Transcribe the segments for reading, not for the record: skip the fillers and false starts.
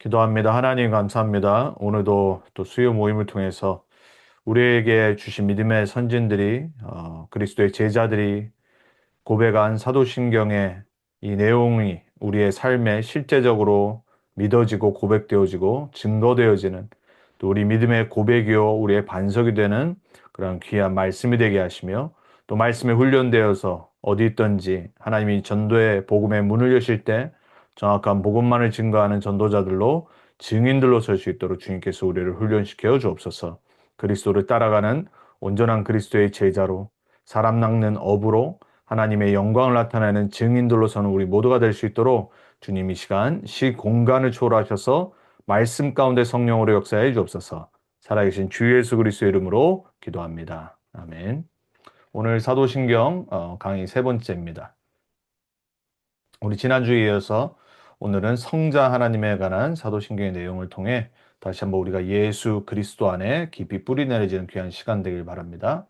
기도합니다. 하나님 감사합니다. 오늘도 또 수요 모임을 통해서 우리에게 주신 믿음의 선진들이 그리스도의 제자들이 고백한 사도신경의 이 내용이 우리의 삶에 실제적으로 믿어지고 고백되어지고 증거되어지는 또 우리 믿음의 고백이요 우리의 반석이 되는 그런 귀한 말씀이 되게 하시며 또 말씀에 훈련되어서 어디 있든지 하나님이 전도의 복음의 문을 여실 때 정확한 복음만을 증거하는 전도자들로 증인들로 설 수 있도록 주님께서 우리를 훈련시켜 주옵소서. 그리스도를 따라가는 온전한 그리스도의 제자로 사람 낚는 어부로 하나님의 영광을 나타내는 증인들로 서는 우리 모두가 될 수 있도록 주님 이 시간 시공간을 초월하셔서 말씀 가운데 성령으로 역사해 주옵소서. 살아계신 주 예수 그리스도의 이름으로 기도합니다. 아멘. 오늘 사도신경 강의 세 번째입니다. 우리 지난주에 이어서 오늘은 성자 하나님에 관한 사도신경의 내용을 통해 다시 한번 우리가 예수 그리스도 안에 깊이 뿌리 내리지는 귀한 시간 되길 바랍니다.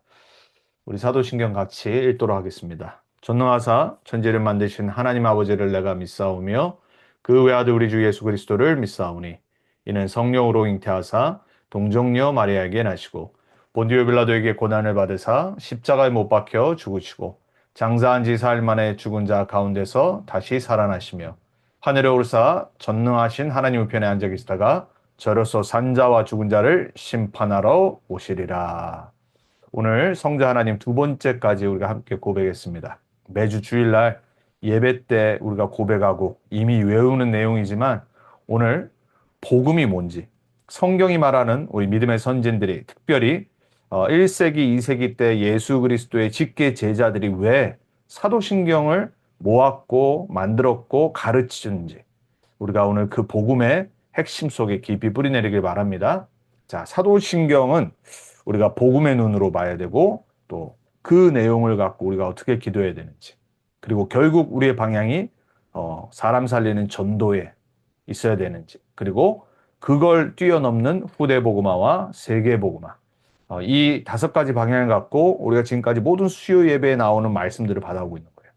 우리 사도신경 같이 읽도록 하겠습니다. 전능하사 천지를 만드신 하나님 아버지를 내가 믿사오며 그 외아들 우리 주 예수 그리스도를 믿사오니 이는 성령으로 잉태하사 동정녀 마리아에게 나시고 본디오 빌라도에게 고난을 받으사 십자가에 못 박혀 죽으시고 장사한 지 사흘 만에 죽은 자 가운데서 다시 살아나시며 하늘에 오르사 전능하신 하나님 우편에 앉아 계시다가 저로서 산 자와 죽은 자를 심판하러 오시리라. 오늘 성자 하나님 두 번째까지 우리가 함께 고백했습니다. 매주 주일날 예배 때 우리가 고백하고 이미 외우는 내용이지만 오늘 복음이 뭔지 성경이 말하는 우리 믿음의 선진들이 특별히 1세기, 2세기 때 예수 그리스도의 직계 제자들이 왜 사도신경을 모았고 만들었고 가르치는지 우리가 오늘 그 복음의 핵심 속에 깊이 뿌리내리길 바랍니다. 자, 사도신경은 우리가 복음의 눈으로 봐야 되고 또 그 내용을 갖고 우리가 어떻게 기도해야 되는지 그리고 결국 우리의 방향이 사람 살리는 전도에 있어야 되는지 그리고 그걸 뛰어넘는 후대 복음화와 세계 복음화 이 다섯 가지 방향을 갖고 우리가 지금까지 모든 수요 예배에 나오는 말씀들을 받아오고 있는 거예요.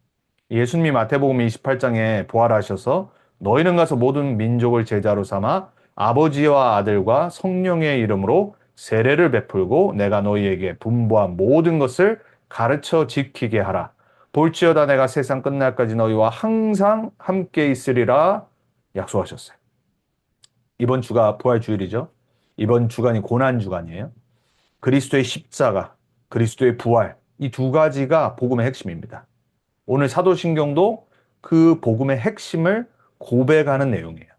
예수님이 마태복음 28장에 부활하셔서 너희는 가서 모든 민족을 제자로 삼아 아버지와 아들과 성령의 이름으로 세례를 베풀고 내가 너희에게 분부한 모든 것을 가르쳐 지키게 하라. 볼지어다 내가 세상 끝날까지 너희와 항상 함께 있으리라 약속하셨어요. 이번 주가 부활주일이죠. 이번 주간이 고난주간이에요. 그리스도의 십자가, 그리스도의 부활 이 두 가지가 복음의 핵심입니다. 오늘 사도신경도 그 복음의 핵심을 고백하는 내용이에요.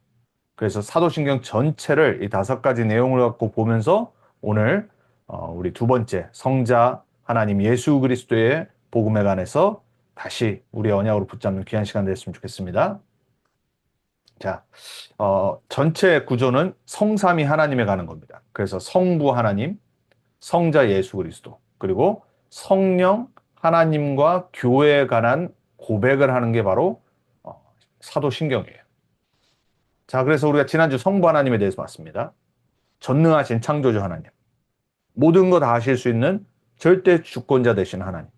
그래서 사도신경 전체를 이 다섯 가지 내용을 갖고 보면서 오늘 우리 두 번째 성자 하나님 예수 그리스도의 복음에 관해서 다시 우리의 언약으로 붙잡는 귀한 시간 됐으면 좋겠습니다. 자, 전체 구조는 성삼위 하나님에 가는 겁니다. 그래서 성부 하나님, 성자 예수 그리스도, 그리고 성령 하나님과 교회에 관한 고백을 하는 게 바로 사도신경이에요. 자, 그래서 우리가 지난주 성부 하나님에 대해서 봤습니다. 전능하신 창조주 하나님. 모든 거 다 하실 수 있는 절대 주권자 되신 하나님.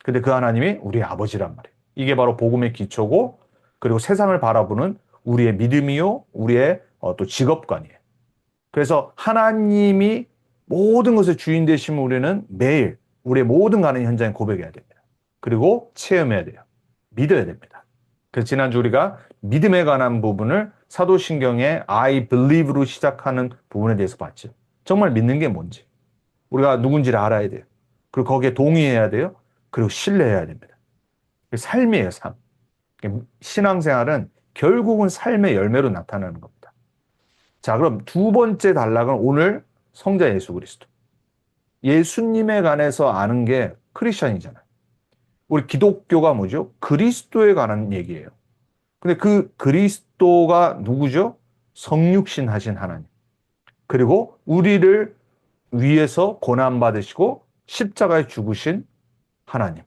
근데 그 하나님이 우리의 아버지란 말이에요. 이게 바로 복음의 기초고 그리고 세상을 바라보는 우리의 믿음이요, 우리의 또 직업관이에요. 그래서 하나님이 모든 것의 주인 되시면 우리는 매일 우리의 모든 가는 현장에 고백해야 됩니다. 그리고 체험해야 돼요. 믿어야 됩니다. 그래서 지난주 우리가 믿음에 관한 부분을 사도신경의 I believe로 시작하는 부분에 대해서 봤죠. 정말 믿는 게 뭔지. 우리가 누군지를 알아야 돼요. 그리고 거기에 동의해야 돼요. 그리고 신뢰해야 됩니다. 삶이에요, 삶. 신앙생활은 결국은 삶의 열매로 나타나는 겁니다. 자, 그럼 두 번째 단락은 오늘 성자 예수 그리스도. 예수님에 관해서 아는 게 크리스천이잖아요. 우리 기독교가 뭐죠? 그리스도에 관한 얘기예요. 근데 그 그리스도가 누구죠? 성육신 하신 하나님. 그리고 우리를 위해서 고난받으시고 십자가에 죽으신 하나님.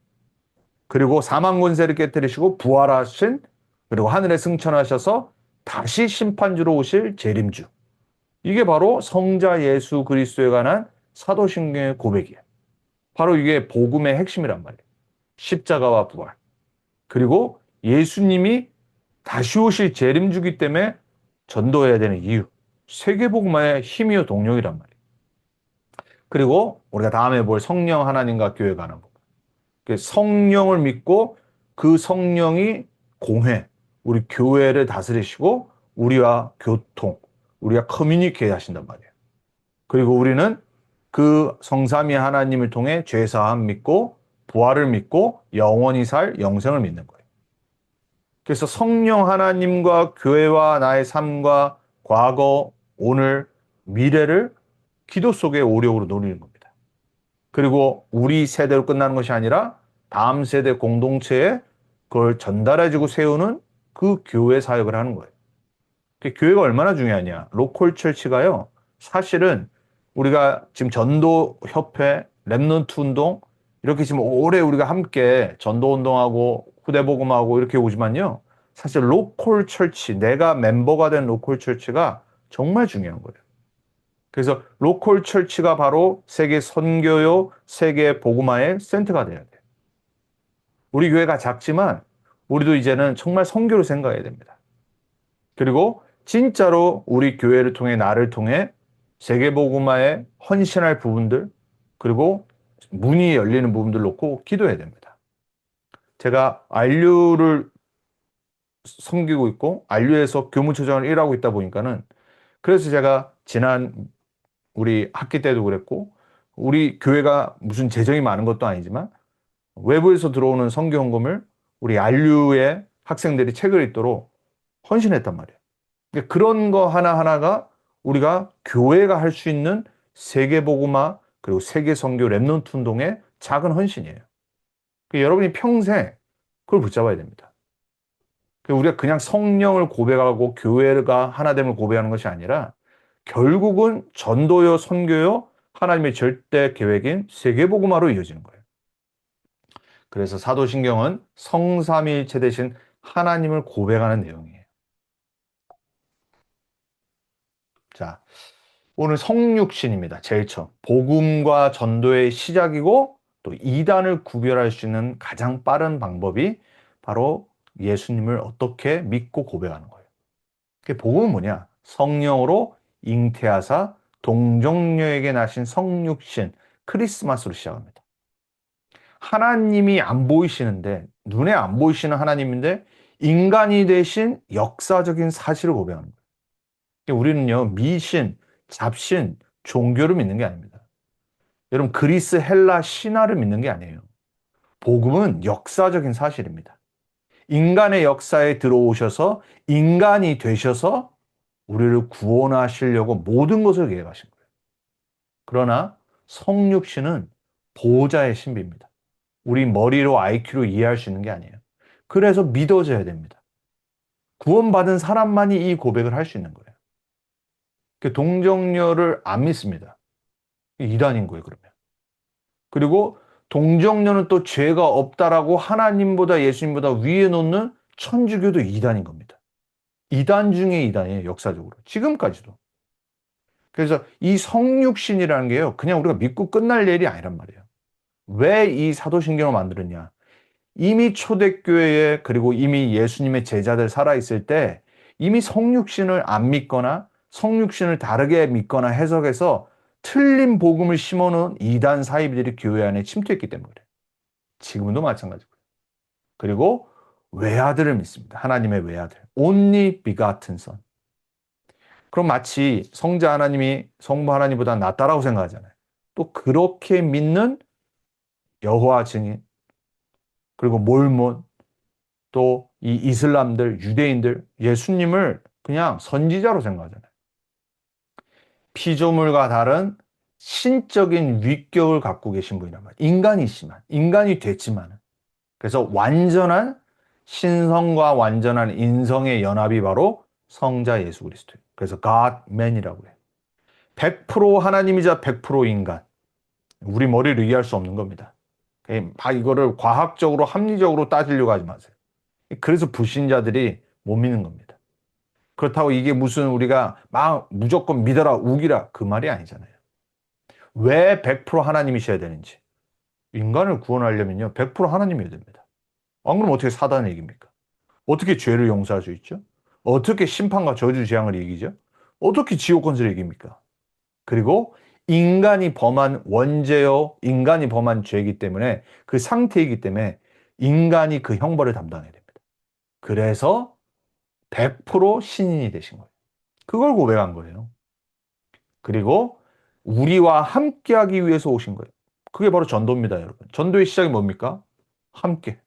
그리고 사망 권세를 깨뜨리시고 부활하신 그리고 하늘에 승천하셔서 다시 심판주로 오실 재림주. 이게 바로 성자 예수 그리스도에 관한 사도신경의 고백이에요. 바로 이게 복음의 핵심이란 말이에요. 십자가와 부활. 그리고 예수님이 다시 오실 재림주기 때문에 전도해야 되는 이유. 세계복음화의 힘이요 동력이란 말이에요. 그리고 우리가 다음에 볼 성령 하나님과 교회 가는 부분. 성령을 믿고 그 성령이 공회, 우리 교회를 다스리시고 우리와 교통, 우리가 커뮤니케이트 하신단 말이에요. 그리고 우리는 그 성삼위 하나님을 통해 죄사함 믿고 부활을 믿고 영원히 살 영생을 믿는 거예요. 그래서 성령 하나님과 교회와 나의 삶과 과거, 오늘, 미래를 기도 속의 오력으로 누리는 겁니다. 그리고 우리 세대로 끝나는 것이 아니라 다음 세대 공동체에 그걸 전달해주고 세우는 그 교회 사역을 하는 거예요. 교회가 얼마나 중요하냐. 로컬 철치가요. 사실은 우리가 지금 전도협회, 랩넌트 운동 이렇게 지금 오래 우리가 함께 전도 운동하고 후대복음하고 이렇게 오지만요. 사실 로컬 철치, 내가 멤버가 된 로컬 철치가 정말 중요한 거예요. 그래서 로컬 철치가 바로 세계 선교요, 세계 복음화의 센터가 돼야 돼요. 우리 교회가 작지만 우리도 이제는 정말 선교를 생각해야 됩니다. 그리고 진짜로 우리 교회를 통해 나를 통해 세계 복음화에 헌신할 부분들 그리고 문이 열리는 부분들 놓고 기도해야 됩니다. 제가 안류를 섬기고 있고 안류에서 교무처장을 일하고 있다 보니까는 그래서 제가 지난 우리 학기 때도 그랬고 우리 교회가 무슨 재정이 많은 것도 아니지만 외부에서 들어오는 선교 헌금을 우리 안류의 학생들이 책을 읽도록 헌신했단 말이에요. 그런 거 하나하나가 우리가 교회가 할 수 있는 세계복음화 그리고 세계 선교 랩넌트 운동의 작은 헌신이에요. 여러분이 평생 그걸 붙잡아야 됩니다. 우리가 그냥 성령을 고백하고 교회가 하나됨을 고백하는 것이 아니라 결국은 전도요 선교요 하나님의 절대 계획인 세계복음화로 이어지는 거예요. 그래서 사도신경은 성삼위일체 대신 하나님을 고백하는 내용이에요. 자, 오늘 성육신입니다. 제일 처음. 복음과 전도의 시작이고 또 이단을 구별할 수 있는 가장 빠른 방법이 바로 예수님을 어떻게 믿고 고백하는 거예요. 복음은 뭐냐? 성령으로 잉태하사 동정녀에게 나신 성육신 크리스마스로 시작합니다. 하나님이 안 보이시는데 눈에 안 보이시는 하나님인데 인간이 되신 역사적인 사실을 고백하는 거예요. 우리는요 미신, 잡신, 종교를 믿는 게 아닙니다. 여러분 그리스, 헬라, 신화를 믿는 게 아니에요. 복음은 역사적인 사실입니다. 인간의 역사에 들어오셔서 인간이 되셔서 우리를 구원하시려고 모든 것을 계획하신 거예요. 그러나 성육신은 보호자의 신비입니다. 우리 머리로 IQ로 이해할 수 있는 게 아니에요. 그래서 믿어져야 됩니다. 구원받은 사람만이 이 고백을 할 수 있는 거예요. 동정녀를 안 믿습니다. 이단인 거예요, 그러면. 그리고 동정녀는 또 죄가 없다라고 하나님보다 예수님보다 위에 놓는 천주교도 이단인 겁니다. 이단 중에 이단이에요, 역사적으로. 지금까지도. 그래서 이 성육신이라는 게요, 그냥 우리가 믿고 끝날 일이 아니란 말이에요. 왜 이 사도신경을 만들었냐? 이미 초대교회에 그리고 이미 예수님의 제자들 살아있을 때 이미 성육신을 안 믿거나 성육신을 다르게 믿거나 해석해서 틀린 복음을 심어놓은 이단 사이비들이 교회 안에 침투했기 때문에 그래요. 지금도 마찬가지고요. 그리고 외아들을 믿습니다. 하나님의 외아들. only begotten son. 그럼 마치 성자 하나님이 성부 하나님보다 낫다라고 생각하잖아요. 또 그렇게 믿는 여호와 증인 그리고 몰몬 또 이 이슬람들 유대인들 예수님을 그냥 선지자로 생각하잖아요. 피조물과 다른 신적인 위격을 갖고 계신 분이란 말이에요. 인간이지만 인간이 됐지만 그래서 완전한 신성과 완전한 인성의 연합이 바로 성자 예수 그리스도예요. 그래서 God-man이라고 해요. 100% 하나님이자 100% 인간. 우리 머리를 이해할 수 없는 겁니다. 이거를 과학적으로 합리적으로 따지려고 하지 마세요. 그래서 불신자들이 못 믿는 겁니다. 그렇다고 이게 무슨 우리가 막 무조건 믿어라 우기라 그 말이 아니잖아요. 왜 100% 하나님이셔야 되는지. 인간을 구원하려면요 100% 하나님이어야 됩니다. 안 그러면 어떻게 사단의 얘기입니까? 어떻게 죄를 용서할 수 있죠? 어떻게 심판과 저주 재앙을 이기죠? 어떻게 지옥 권세를 이깁니까? 그리고 인간이 범한 원죄요, 인간이 범한 죄이기 때문에 그 상태이기 때문에 인간이 그 형벌을 담당해야 됩니다. 그래서 100% 신인이 되신 거예요. 그걸 고백한 거예요. 그리고 우리와 함께하기 위해서 오신 거예요. 그게 바로 전도입니다, 여러분. 전도의 시작이 뭡니까? 함께.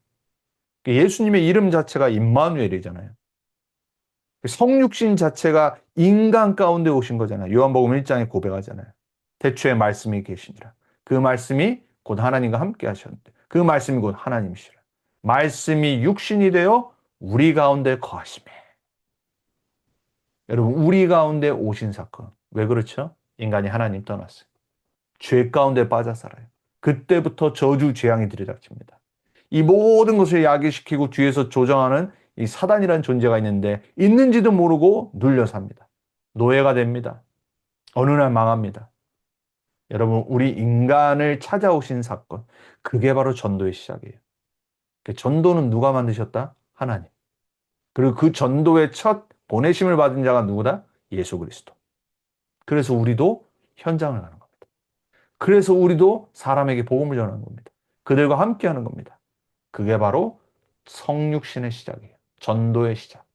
예수님의 이름 자체가 임마누엘이잖아요. 성육신 자체가 인간 가운데 오신 거잖아요. 요한복음 1장에 고백하잖아요. 태초에 말씀이 계시니라. 그 말씀이 곧 하나님과 함께 하셨는데 그 말씀이 곧 하나님이시라. 말씀이 육신이 되어 우리 가운데 거하시매. 여러분, 우리 가운데 오신 사건. 왜 그렇죠? 인간이 하나님 떠났어요. 죄 가운데 빠져 살아요. 그때부터 저주 재앙이 들이닥칩니다. 이 모든 것을 야기시키고 뒤에서 조정하는 이 사단이라는 존재가 있는데 있는지도 모르고 눌려 삽니다. 노예가 됩니다. 어느 날 망합니다. 여러분, 우리 인간을 찾아오신 사건, 그게 바로 전도의 시작이에요. 전도는 누가 만드셨다? 하나님. 그리고 그 전도의 첫 보내심을 받은 자가 누구다? 예수 그리스도. 그래서 우리도 현장을 가는 겁니다. 그래서 우리도 사람에게 복음을 전하는 겁니다. 그들과 함께 하는 겁니다. 그게 바로 성육신의 시작이에요. 전도의 시작.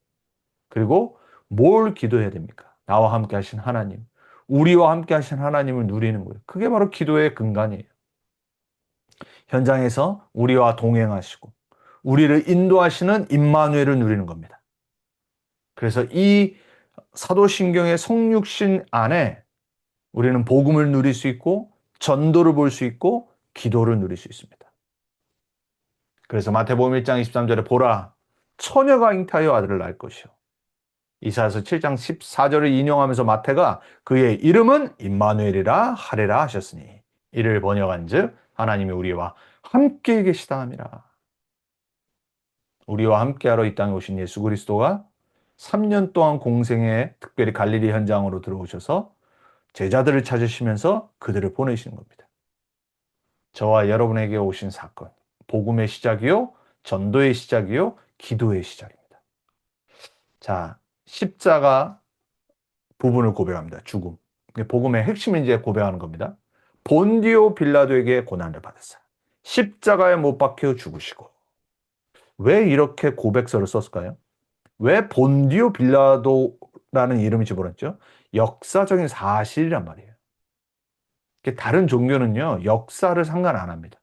그리고 뭘 기도해야 됩니까? 나와 함께 하신 하나님. 우리와 함께 하신 하나님을 누리는 거예요. 그게 바로 기도의 근간이에요. 현장에서 우리와 동행하시고 우리를 인도하시는 임마누엘을 누리는 겁니다. 그래서 이 사도신경의 성육신 안에 우리는 복음을 누릴 수 있고 전도를 볼 수 있고 기도를 누릴 수 있습니다. 그래서 마태복음 1장 23절에 보라 처녀가 잉태하여 아들을 낳을 것이요. 이사야서 7장 14절을 인용하면서 마태가 그의 이름은 임마누엘이라 하리라 하셨으니 이를 번역한즉 하나님이 우리와 함께 계시다 함이라. 우리와 함께하러 이 땅에 오신 예수 그리스도가 3년 동안 공생에 특별히 갈릴리 현장으로 들어오셔서 제자들을 찾으시면서 그들을 보내시는 겁니다. 저와 여러분에게 오신 사건, 복음의 시작이요, 전도의 시작이요, 기도의 시작입니다. 자, 십자가 부분을 고백합니다. 죽음. 복음의 핵심을 이제 고백하는 겁니다. 본디오 빌라도에게 고난을 받았어요. 십자가에 못 박혀 죽으시고. 왜 이렇게 고백서를 썼을까요? 왜 본디오 빌라도라는 이름이 집어넣었죠? 역사적인 사실이란 말이에요. 다른 종교는요, 역사를 상관 안 합니다.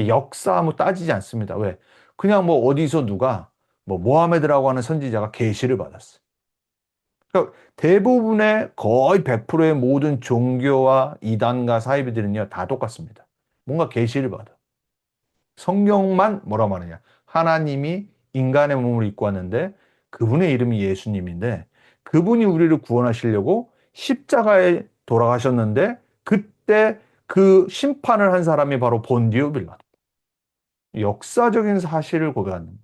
역사 뭐 따지지 않습니다. 왜? 그냥 뭐 어디서 누가 뭐 모하메드라고 하는 선지자가 계시를 받았어요. 그러니까 대부분의 거의 100%의 모든 종교와 이단과 사이비들은요, 다 똑같습니다. 뭔가 계시를 받아. 성경만 뭐라고 하느냐? 하나님이 인간의 몸을 입고 왔는데 그분의 이름이 예수님인데 그분이 우리를 구원하시려고 십자가에 돌아가셨는데 그때 그 심판을 한 사람이 바로 본디오 빌라도. 역사적인 사실을 고백하는 거예요.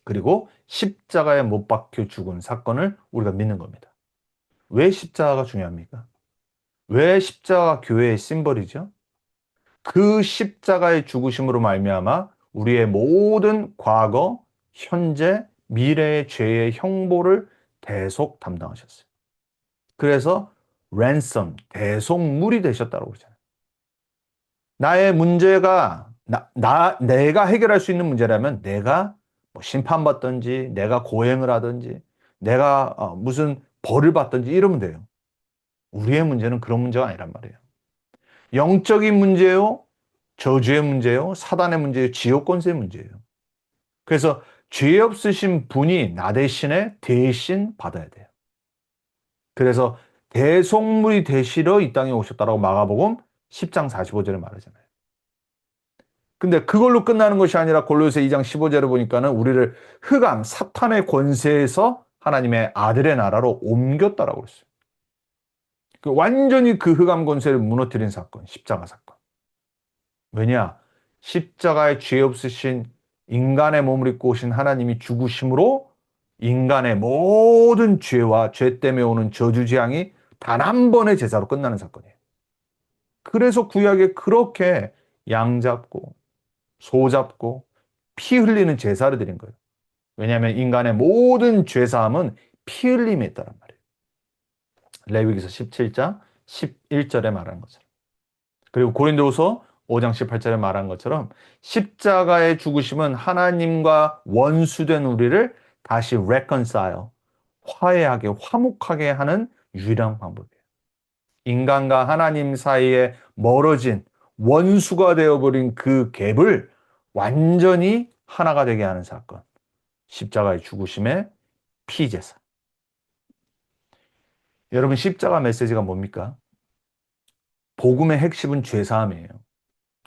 그리고 십자가에 못 박혀 죽은 사건을 우리가 믿는 겁니다. 왜 십자가가 중요합니까? 왜 십자가가 교회의 심벌이죠? 그 십자가의 죽으심으로 말미암아 우리의 모든 과거, 현재, 미래의 죄의 형벌을 대속 담당하셨어요. 그래서 ransom, 대속물이 되셨다고 그러잖아요. 나의 문제가 내가 해결할 수 있는 문제라면 내가 뭐 심판받든지 내가 고행을 하든지 내가 무슨 벌을 받든지 이러면 돼요. 우리의 문제는 그런 문제가 아니란 말이에요. 영적인 문제요, 저주의 문제요, 사단의 문제요, 지옥 권세의 문제예요. 그래서 죄 없으신 분이 나 대신에 대신 받아야 돼요. 그래서 대속물이 되시러 이 땅에 오셨다라고 마가복음 10장 45절에 말하잖아요. 근데 그걸로 끝나는 것이 아니라 골로새 2장 15절을 보니까는 우리를 흑암, 사탄의 권세에서 하나님의 아들의 나라로 옮겼다라고 그랬어요. 완전히 그 흑암 권세를 무너뜨린 사건, 십자가 사건. 왜냐? 십자가에 죄 없으신 인간의 몸을 입고 오신 하나님이 죽으심으로 인간의 모든 죄와 죄 때문에 오는 저주 재앙이 단 한 번의 제사로 끝나는 사건이에요. 그래서 구약에 그렇게 양 잡고 소 잡고 피 흘리는 제사를 드린 거예요. 왜냐하면 인간의 모든 죄사함은 피 흘림에 있다란 말이에요. 레위기서 17장 11절에 말한 것처럼. 그리고 고린도후서 5장 18절에 말한 것처럼 십자가의 죽으심은 하나님과 원수된 우리를 다시 reconcile, 화해하게, 화목하게 하는 유일한 방법이에요. 인간과 하나님 사이에 멀어진 원수가 되어버린 그 갭을 완전히 하나가 되게 하는 사건. 십자가의 죽으심의 피제사. 여러분, 십자가 메시지가 뭡니까? 복음의 핵심은 죄사함이에요.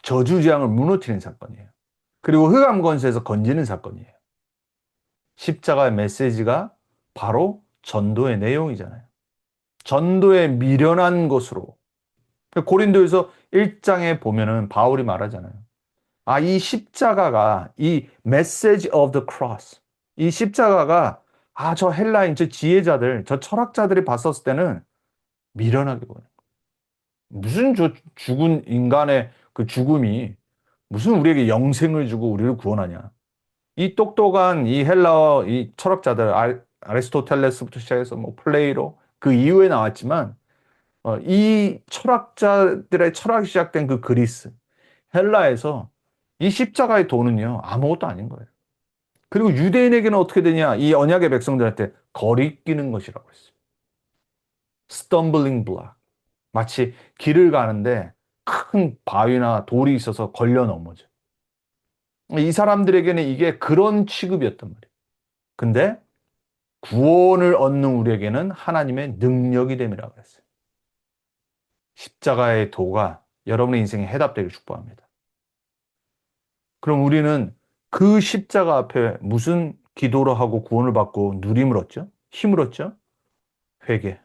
저주재앙을 무너뜨리는 사건이에요. 그리고 흑암 권세에서 건지는 사건이에요. 십자가의 메시지가 바로 전도의 내용이잖아요. 전도에 미련한 것으로. 고린도에서 1장에 보면은 바울이 말하잖아요. 아, 이 십자가가, 이 message of the cross, 이 십자가가, 아, 저 헬라인, 저 지혜자들, 저 철학자들이 봤었을 때는 미련하게 보여요. 무슨 저 죽은 인간의 그 죽음이 무슨 우리에게 영생을 주고 우리를 구원하냐. 이 똑똑한 이 헬라어 이 철학자들, 아리스토텔레스부터 시작해서 뭐 플레이로 그 이후에 나왔지만, 이 철학자들의 철학이 시작된 그 그리스, 헬라에서 이 십자가의 도는요, 아무것도 아닌 거예요. 그리고 유대인에게는 어떻게 되냐? 이 언약의 백성들한테 거리끼는 것이라고 했어요. stumbling block. 마치 길을 가는데 큰 바위나 돌이 있어서 걸려 넘어져. 이 사람들에게는 이게 그런 취급이었단 말이에요. 근데 구원을 얻는 우리에게는 하나님의 능력이 됨이라고 했어요. 십자가의 도가 여러분의 인생에 해답되길 축복합니다. 그럼 우리는 그 십자가 앞에 무슨 기도를 하고 구원을 받고 누림을 얻죠? 힘을 얻죠? 회개,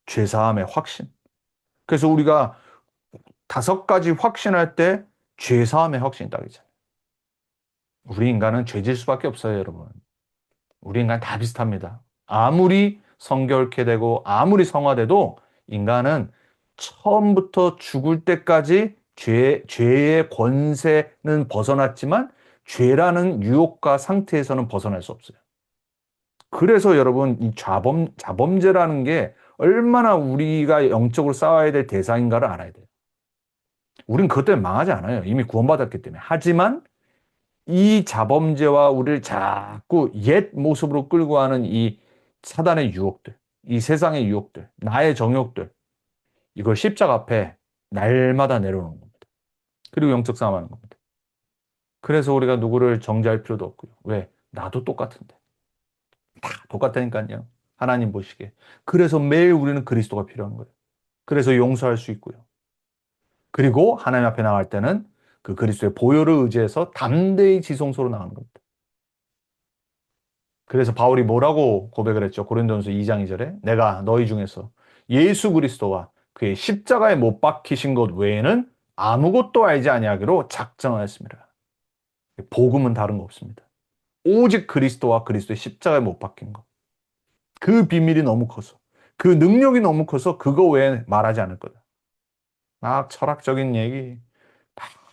죄사함의 확신. 그래서 우리가 5가지 확신할 때 죄사함의 확신이 딱이잖아요. 우리 인간은 죄질 수밖에 없어요, 여러분. 우리 인간 다 비슷합니다. 아무리 성결케 되고 아무리 성화돼도 인간은 처음부터 죽을 때까지 죄의 권세는 벗어났지만 죄라는 유혹과 상태에서는 벗어날 수 없어요. 그래서 여러분, 이 자범죄라는 게 얼마나 우리가 영적으로 싸워야 될 대상인가를 알아야 돼요. 우린 그것 때문에 망하지 않아요. 이미 구원받았기 때문에. 하지만 이 자범죄와 우리를 자꾸 옛 모습으로 끌고 가는 이 사단의 유혹들, 이 세상의 유혹들, 나의 정욕들, 이걸 십자가 앞에 날마다 내려놓는 겁니다. 그리고 영적 싸움하는 겁니다. 그래서 우리가 누구를 정죄할 필요도 없고요. 왜? 나도 똑같은데. 다 똑같다니까요. 하나님 보시기에. 그래서 매일 우리는 그리스도가 필요한 거예요. 그래서 용서할 수 있고요. 그리고 하나님 앞에 나갈 때는 그 그리스도의 보혈을 의지해서 담대히 지성소로 나가는 겁니다. 그래서 바울이 뭐라고 고백을 했죠? 고린도전서 2장 2절에 내가 너희 중에서 예수 그리스도와 그의 십자가에 못 박히신 것 외에는 아무것도 알지 아니하기로 작정하였습니다. 복음은 다른 거 없습니다. 오직 그리스도와 그리스도의 십자가에 못 박힌 것. 그 비밀이 너무 커서, 그 능력이 너무 커서 그거 외에 말하지 않을 거다. 막 철학적인 얘기,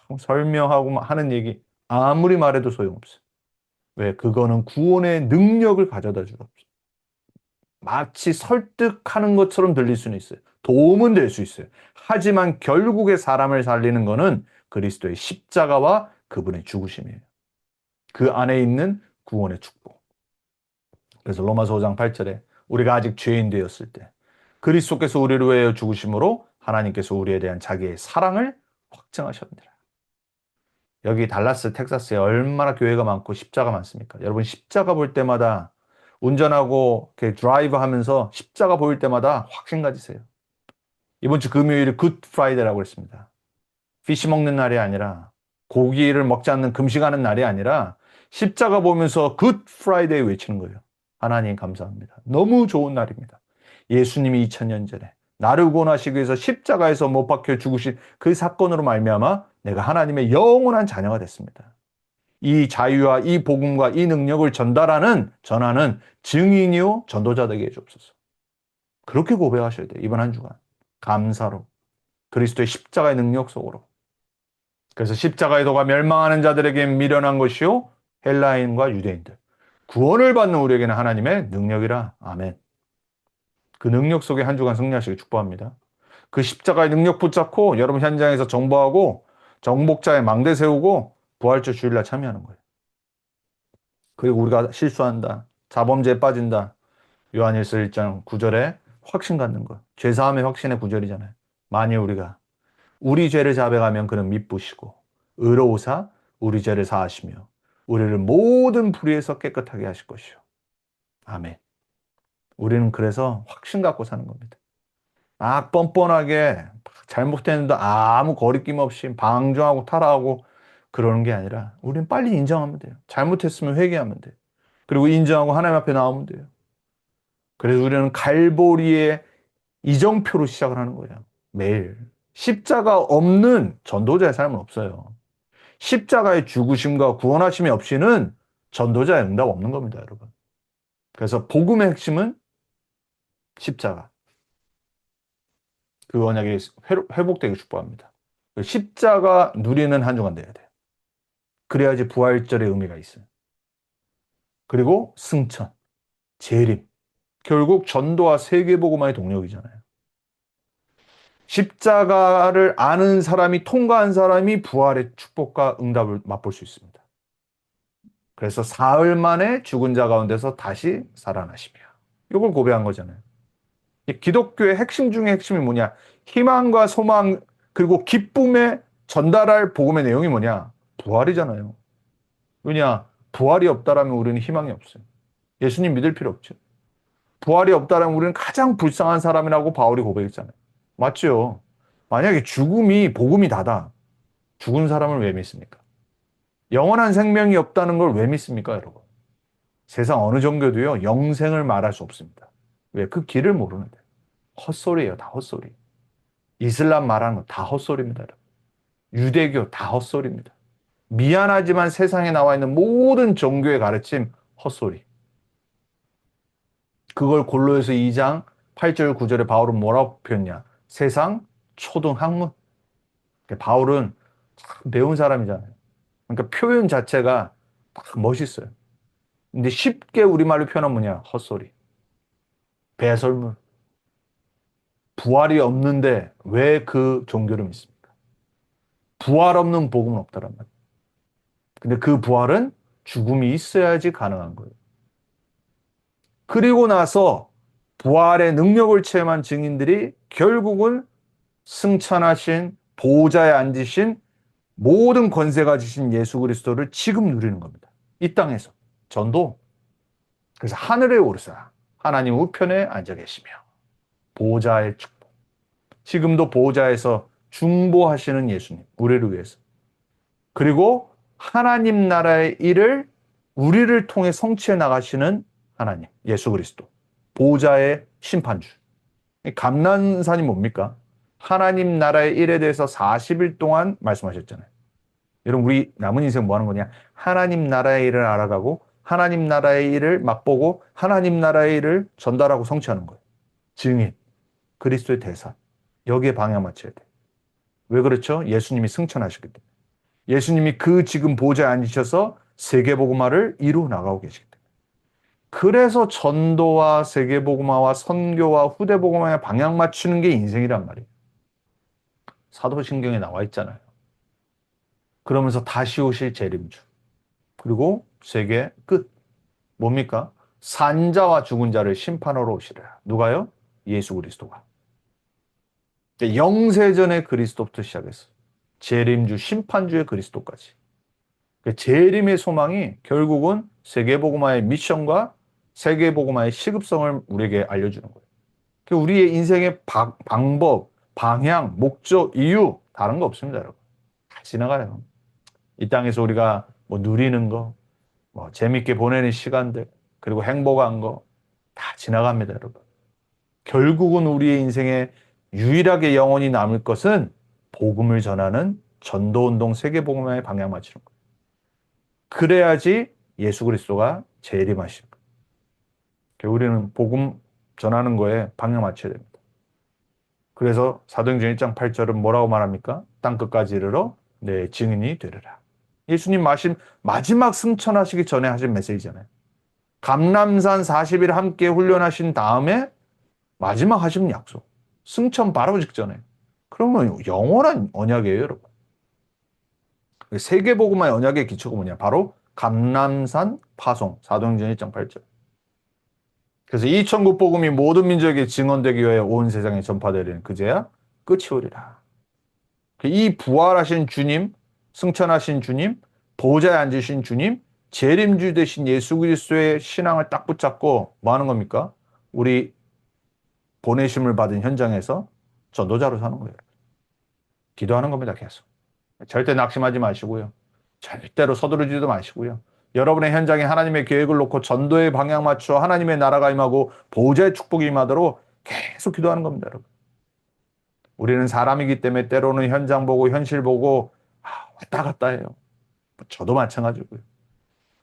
막 설명하고 하는 얘기 아무리 말해도 소용없어요. 왜? 그거는 구원의 능력을 가져다 주고 없어요. 마치 설득하는 것처럼 들릴 수는 있어요. 도움은 될 수 있어요. 하지만 결국에 사람을 살리는 것은 그리스도의 십자가와 그분의 죽으심이에요. 그 안에 있는 구원의 축복. 그래서 로마서 5장 8절에 우리가 아직 죄인 되었을 때 그리스도께서 우리를 위하여 죽으심으로 하나님께서 우리에 대한 자기의 사랑을 확증하셨느니라. 여기 달라스 텍사스에 얼마나 교회가 많고 십자가 많습니까? 여러분 십자가 볼 때마다 운전하고 이렇게 드라이브 하면서 십자가 보일 때마다 확신 가지세요. 이번 주 금요일이 굿 프라이데이라고 했습니다. 피시 먹는 날이 아니라 고기를 먹지 않는 금식하는 날이 아니라 십자가 보면서 굿 프라이데이 외치는 거예요. 하나님 감사합니다. 너무 좋은 날입니다. 예수님이 2000년 전에 나를 구원하시기 위해서 십자가에서 못 박혀 죽으신 그 사건으로 말미암아 내가 하나님의 영원한 자녀가 됐습니다. 이 자유와 이 복음과 이 능력을 전하는 증인이요 전도자 되게 해주옵소서. 그렇게 고백하셔야 돼요. 이번 한 주간 감사로 그리스도의 십자가의 능력 속으로. 그래서 십자가의 도가 멸망하는 자들에게 미련한 것이요 헬라인과 유대인들 구원을 받는 우리에게는 하나님의 능력이라. 아멘. 그 능력 속에 한 주간 승리하시길 축복합니다. 그 십자가의 능력 붙잡고 여러분 현장에서 정보하고 정복자의 망대 세우고 부활절 주일날 참여하는 거예요. 그리고 우리가 실수한다. 자범죄에 빠진다. 요한일서 1장 9절에 확신 갖는 것. 죄사함의 확신의 구절이잖아요. 만일 우리가 우리 죄를 자백하면 그는 미쁘시고 의로우사 우리 죄를 사하시며 우리를 모든 불의에서 깨끗하게 하실 것이요. 아멘. 우리는 그래서 확신 갖고 사는 겁니다. 뻔뻔하게 잘못했는데 아무 거리낌 없이 방종하고 타락하고 그러는 게 아니라 우리는 빨리 인정하면 돼요. 잘못했으면 회개하면 돼요. 그리고 인정하고 하나님 앞에 나오면 돼요. 그래서 우리는 갈보리의 이정표로 시작을 하는 거예요. 매일. 십자가 없는 전도자의 삶은 없어요. 십자가의 죽으심과 구원하심이 없이는 전도자의 응답 없는 겁니다, 여러분. 그래서 복음의 핵심은 십자가. 그 언약이 회복되기 축복합니다. 십자가 누리는 한 주간 돼야 돼요. 그래야지 부활절의 의미가 있어요. 그리고 승천, 재림. 결국 전도와 세계복음화의 동력이잖아요. 십자가를 아는 사람이, 통과한 사람이 부활의 축복과 응답을 맛볼 수 있습니다. 그래서 사흘 만에 죽은 자 가운데서 다시 살아나시며. 이걸 고백한 거잖아요. 기독교의 핵심 중에 핵심이 뭐냐? 희망과 소망 그리고 기쁨에 전달할 복음의 내용이 뭐냐? 부활이잖아요. 왜냐? 부활이 없다라면 우리는 희망이 없어요. 예수님 믿을 필요 없죠. 부활이 없다라면 우리는 가장 불쌍한 사람이라고 바울이 고백했잖아요. 맞죠? 만약에 죽음이 복음이 다다. 죽은 사람을 왜 믿습니까? 영원한 생명이 없다는 걸 왜 믿습니까, 여러분? 세상 어느 종교도요, 영생을 말할 수 없습니다. 왜? 그 길을 모르는데. 헛소리예요, 다 헛소리. 이슬람 말하는 거 다 헛소리입니다, 여러분. 유대교 다 헛소리입니다. 미안하지만 세상에 나와 있는 모든 종교의 가르침, 헛소리. 그걸 골로새서 2장 8절 9절에 바울은 뭐라고 표현냐? 세상 초등학문. 바울은 참 배운 사람이잖아요. 그러니까 표현 자체가 딱 멋있어요. 근데 쉽게 우리말로 표현하면 뭐냐? 헛소리. 배설물. 부활이 없는데 왜 그 종교를 믿습니까? 부활 없는 복음은 없다란 말이에요. 근데 그 부활은 죽음이 있어야지 가능한 거예요. 그리고 나서 부활의 능력을 체험한 증인들이 결국은 승천하신 보호자에 앉으신 모든 권세가 지신 예수 그리스도를 지금 누리는 겁니다. 이 땅에서. 전도. 그래서 하늘에 오르사 하나님 우편에 앉아 계시며 보호자의 축복. 지금도 보호자에서 중보하시는 예수님. 우리를 위해서. 그리고 하나님 나라의 일을 우리를 통해 성취해 나가시는 하나님, 예수 그리스도. 보호자의 심판주. 감난산이 뭡니까? 하나님 나라의 일에 대해서 40일 동안 말씀하셨잖아요. 여러분, 우리 남은 인생 뭐 하는 거냐? 하나님 나라의 일을 알아가고 하나님 나라의 일을 맛보고 하나님 나라의 일을 전달하고 성취하는 거예요. 증인, 그리스도의 대사. 여기에 방향 맞춰야 돼. 왜 그렇죠? 예수님이 승천하셨기 때문에. 예수님이 그 지금 보좌에 앉으셔서 세계복음화를 이루어 나가고 계시기 때문에. 그래서 전도와 세계복음화와 선교와 후대복음화에 방향 맞추는 게 인생이란 말이에요. 사도신경에 나와 있잖아요. 그러면서 다시 오실 재림주. 그리고 세계 끝. 뭡니까? 산자와 죽은 자를 심판하러 오시리라. 누가요? 예수 그리스도가. 영세전의 그리스도부터 시작해서 재림주, 심판주의 그리스도까지. 재림의 소망이 결국은 세계복음화의 미션과 세계복음화의 시급성을 우리에게 알려주는 거예요. 우리의 인생의 방법, 방향, 목적, 이유 다른 거 없습니다, 여러분. 다 지나가요. 이 땅에서 우리가 뭐 누리는 거, 뭐 재밌게 보내는 시간들, 그리고 행복한 거 다 지나갑니다, 여러분. 결국은 우리의 인생에 유일하게 영원히 남을 것은 복음을 전하는 전도운동 세계복음화에 방향 맞추는 거예요. 그래야지 예수 그리스도가 재림하실 거예요. 우리는 복음 전하는 거에 방향 맞춰야 됩니다. 그래서 사도행전 1장 8절은 뭐라고 말합니까? 땅끝까지 이르러 내 증인이 되리라. 예수님 마지막 승천하시기 전에 하신 메시지잖아요. 감람산 40일 함께 훈련하신 다음에 마지막 하시는 약속. 승천 바로 직전에. 그러면 영원한 언약이에요, 여러분. 세계복음화의 언약의 기초가 뭐냐? 바로 감람산 파송, 사도행전 1.8절. 그래서 이 천국 복음이 모든 민족에게 증언되기 위하여 온 세상에 전파되리는 그제야 끝이 오리라. 이 부활하신 주님, 승천하신 주님, 보좌에 앉으신 주님, 재림주 되신 예수 그리스도의 신앙을 딱 붙잡고 뭐 하는 겁니까? 우리 보내심을 받은 현장에서 전도자로 사는 거예요. 기도하는 겁니다, 계속. 절대 낙심하지 마시고요. 절대로 서두르지도 마시고요. 여러분의 현장에 하나님의 계획을 놓고 전도의 방향 맞춰 하나님의 나라가 임하고 보호자의 축복이 임하도록 계속 기도하는 겁니다, 여러분. 우리는 사람이기 때문에 때로는 현장 보고 현실 보고 왔다 갔다 해요. 저도 마찬가지고요.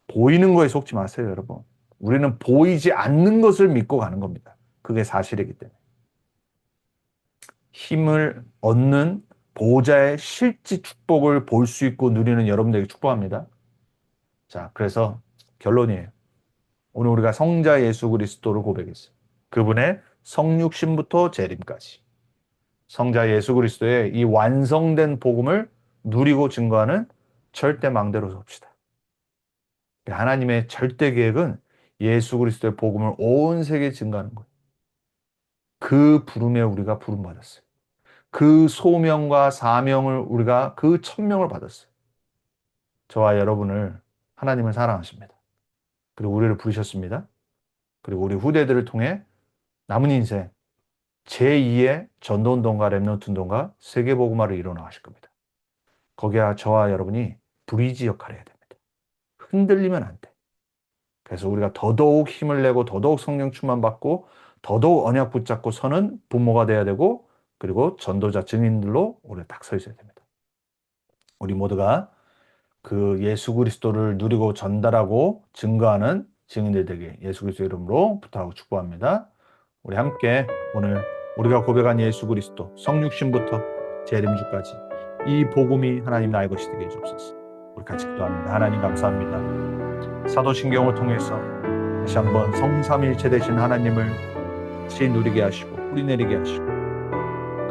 보이는 거에 속지 마세요, 여러분. 우리는 보이지 않는 것을 믿고 가는 겁니다. 그게 사실이기 때문에. 힘을 얻는 보호자의 실제 축복을 볼 수 있고 누리는 여러분들에게 축복합니다. 자, 그래서 결론이에요. 오늘 우리가 성자 예수 그리스도를 고백했어요. 그분의 성육신부터 재림까지. 성자 예수 그리스도의 이 완성된 복음을 누리고 증거하는 절대 망대로 섭시다. 하나님의 절대 계획은 예수 그리스도의 복음을 온 세계에 증거하는 거예요. 그 부름에 우리가 부름받았어요. 그 소명과 사명을 우리가 그 천명을 받았어요. 저와 여러분을 하나님은 사랑하십니다. 그리고 우리를 부르셨습니다. 그리고 우리 후대들을 통해 남은 인생 제2의 전도운동가 렘넌트운동가 세계복음화를 이뤄나가실 겁니다. 거기에 저와 여러분이 브리지 역할을 해야 됩니다. 흔들리면 안 돼. 그래서 우리가 더더욱 힘을 내고 더더욱 성령 충만 받고 더더욱 언약 붙잡고 서는 부모가 돼야 되고 그리고 전도자 증인들로 우리가 딱 서 있어야 됩니다. 우리 모두가 그 예수 그리스도를 누리고 전달하고 증거하는 증인들 되게 예수 그리스도 이름으로 부탁하고 축복합니다. 우리 함께 오늘 우리가 고백한 예수 그리스도 성육신부터 재림주까지 이 복음이 하나님 나의 것이 되게 해주옵소서. 우리 같이 기도합니다. 하나님 감사합니다. 사도신경을 통해서 다시 한번 성삼일체 되신 하나님을 다시 누리게 하시고 뿌리내리게 하시고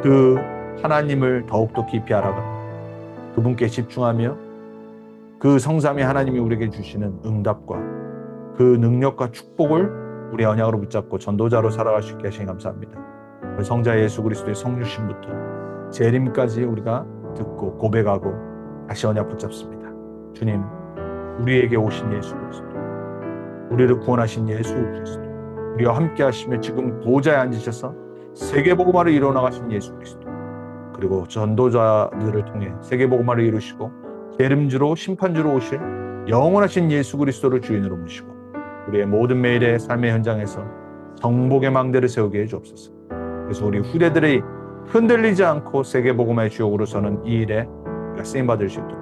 그 하나님을 더욱더 깊이 알아가며 그분께 집중하며 그 성삼위 하나님이 우리에게 주시는 응답과 그 능력과 축복을 우리 언약으로 붙잡고 전도자로 살아갈 수 있게 하시니 감사합니다. 성자 예수 그리스도의 성육신부터 재림까지 우리가 듣고 고백하고 다시 언약 붙잡습니다. 주님, 우리에게 오신 예수 그리스도, 우리를 구원하신 예수 그리스도, 우리와 함께 하시며 지금 보좌에 앉으셔서 세계복음화를 이뤄나가신 예수 그리스도, 그리고 전도자들을 통해 세계복음화를 이루시고 재림주로 심판주로 오실 영원하신 예수 그리스도를 주인으로 모시고 우리의 모든 매일의 삶의 현장에서 정복의 망대를 세우게 해주옵소서. 그래서 우리 후대들이 흔들리지 않고 세계복음화의 주역으로 서는 이 일에 우리가 쓰임받을 수 있도록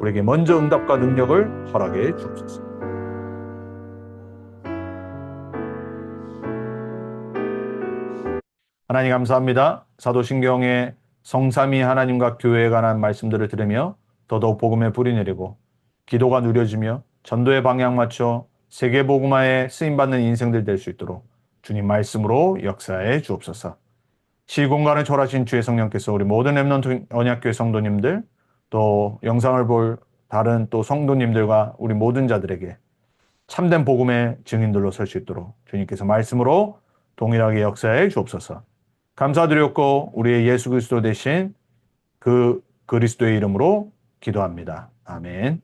우리에게 먼저 응답과 능력을 허락해 주옵소서. 하나님 감사합니다. 사도신경의 성삼위 하나님과 교회에 관한 말씀들을 들으며 더더욱 복음의 불이 내리고 기도가 누려지며 전도의 방향 맞춰 세계복음화에 쓰임받는 인생들 될 수 있도록 주님 말씀으로 역사해 주옵소서. 시공간을 초월하신 주의 성령께서 우리 모든 렘넌트 언약교회 성도님들 또 영상을 볼 다른 또 성도님들과 우리 모든 자들에게 참된 복음의 증인들로 설 수 있도록 주님께서 말씀으로 동일하게 역사해 주옵소서. 감사드렸고 우리의 예수 그리스도 대신 그 그리스도의 이름으로 기도합니다. 아멘.